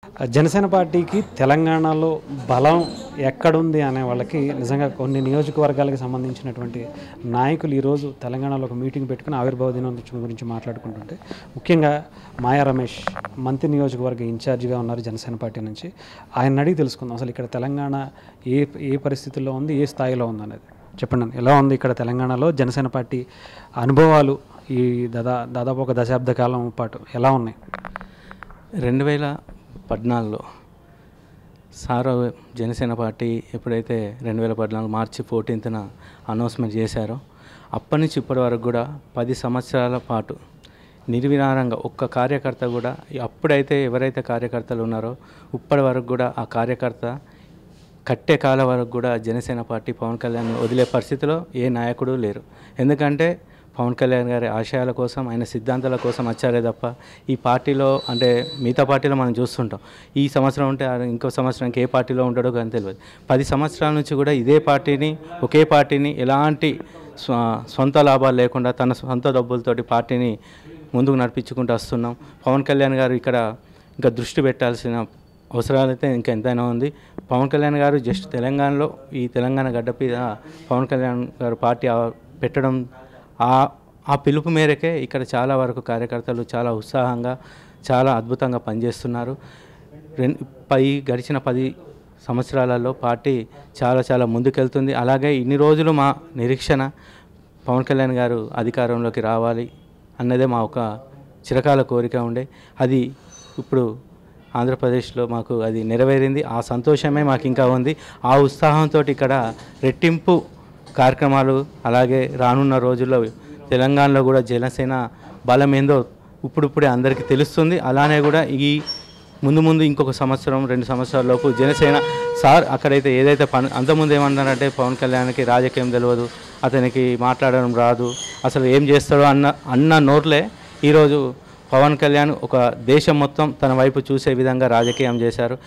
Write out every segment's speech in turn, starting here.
జనసేన పార్టీకి తెలంగాణలో బలం ఎక్కడుంది అనే వాళ్ళకి నిజంగా కొన్ని నియోజకవర్గాలకు సంబంధించినటువంటి నాయకులు ఈరోజు తెలంగాణలో ఒక మీటింగ్ పెట్టుకుని ఆవిర్భావ దినోత్సవం గురించి మాట్లాడుకుంటుంటే ముఖ్యంగా మాయా రమేష్ మంత్రి నియోజకవర్గ ఇన్ఛార్జిగా ఉన్నారు జనసేన పార్టీ నుంచి. ఆయన అడిగి తెలుసుకుందాం అసలు ఇక్కడ తెలంగాణ ఏ పరిస్థితుల్లో ఉంది, ఏ స్థాయిలో ఉంది అనేది చెప్పండి. ఎలా ఉంది ఇక్కడ తెలంగాణలో జనసేన పార్టీ అనుభవాలు ఈ దాదాపు ఒక దశాబ్ద కాలం పాటు ఎలా ఉన్నాయి? 2014లో సార్ జనసేన పార్టీ ఎప్పుడైతే 2014 మార్చి 14న అనౌన్స్మెంట్ చేశారో అప్పటి నుంచి ఇప్పటి వరకు కూడా 10 సంవత్సరాల పాటు నిర్విరామంగా ఒక్క కార్యకర్త కూడా అప్పుడైతే ఎవరైతే కార్యకర్తలు ఉన్నారో ఇప్పటి వరకు కూడా ఆ కార్యకర్త కట్టే కాలం వరకు కూడా జనసేన పార్టీ పవన్ కళ్యాణ్ వదిలే పరిస్థితిలో ఏ నాయకుడు లేరు. ఎందుకంటే పవన్ కళ్యాణ్ గారి ఆశయాల కోసం, ఆయన సిద్ధాంతాల కోసం వచ్చారే తప్ప ఈ పార్టీలో అంటే మిగతా పార్టీలో మనం చూస్తుంటాం ఈ సంవత్సరం ఉంటే ఇంకో సంవత్సరానికి ఏ పార్టీలో ఉంటాడో కానీ తెలియదు. 10 సంవత్సరాల నుంచి కూడా ఇదే పార్టీని, ఒకే పార్టీని ఎలాంటి సొంత లాభాలు లేకుండా తన సొంత డబ్బులతోటి పార్టీని ముందుకు నడిపించుకుంటూ వస్తున్నాం. పవన్ కళ్యాణ్ గారు ఇక్కడ ఇంకా దృష్టి పెట్టాల్సిన అవసరాలైతే ఇంకా ఎంతైనా ఉంది. పవన్ కళ్యాణ్ గారు జస్ట్ తెలంగాణలో ఈ తెలంగాణ గడ్డ మీద పవన్ కళ్యాణ్ గారు పార్టీ పెట్టడం ఆ పిలుపు మేరకే ఇక్కడ చాలా వరకు కార్యకర్తలు చాలా ఉత్సాహంగా చాలా అద్భుతంగా పనిచేస్తున్నారు. గడిచిన 10 సంవత్సరాలలో పార్టీ చాలా ముందుకెళ్తుంది. అలాగే ఇన్ని రోజులు మా నిరీక్షణ పవన్ కళ్యాణ్ గారు అధికారంలోకి రావాలి అన్నదే మా ఒక చిరకాల కోరిక ఉండే. అది ఇప్పుడు ఆంధ్రప్రదేశ్లో మాకు అది నెరవేరింది. ఆ సంతోషమే మాకు ఇంకా ఉంది. ఆ ఉత్సాహంతో ఇక్కడ రెట్టింపు కార్యక్రమాలు, అలాగే రానున్న రోజుల్లో తెలంగాణలో కూడా జనసేన బలం ఏందో ఇప్పుడిప్పుడే అందరికీ తెలుస్తుంది. అలానే కూడా ఈ ముందు ఇంకొక సంవత్సరం 2 సంవత్సరాల లోపు జనసేన సార్ అక్కడైతే ఏదైతే అంతకుముందు ఏమన్నారంటే పవన్ కళ్యాణ్కి రాజకీయం తెలియదు, అతనికి మాట్లాడడం రాదు, అసలు ఏం చేస్తాడో అన్న నోట్లే ఈరోజు పవన్ కళ్యాణ్ ఒక దేశం మొత్తం తన వైపు చూసే విధంగా రాజకీయం చేశారు.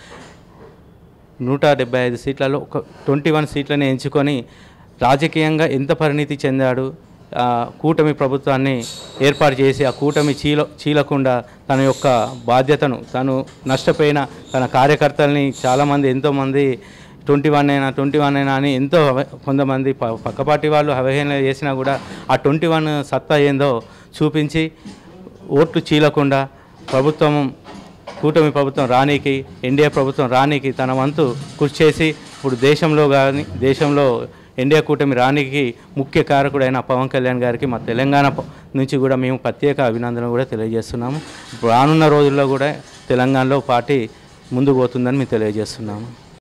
175 సీట్లలో ఒక 21 సీట్లని ఎంచుకొని రాజకీయంగా ఎంత పరిణితి చెందాడు. కూటమి ప్రభుత్వాన్ని ఏర్పాటు చేసి ఆ కూటమి చీలకుండా తన యొక్క బాధ్యతను, తను నష్టపోయిన తన కార్యకర్తల్ని చాలామంది ఎంతోమంది 21 అయినా అని ఎంతో కొంతమంది పక్క పార్టీ వాళ్ళు అవహేళన చేసినా కూడా ఆ 21 సత్తా ఏందో చూపించి ఓట్లు చీలకుండా కూటమి ప్రభుత్వం రానీకి, ఎన్డీఏ ప్రభుత్వం రానీకి తన వంతు కృషి చేసి ఇప్పుడు దేశంలో ఎన్డీఏ కూటమి రానీకి ముఖ్య కారకుడైన పవన్ కళ్యాణ్ గారికి మా తెలంగాణ నుంచి కూడా మేము ప్రత్యేక అభినందనలు కూడా తెలియజేస్తున్నాము. రానున్న రోజుల్లో కూడా తెలంగాణలో పార్టీ ముందుకు పోతుందని మేము తెలియజేస్తున్నాము.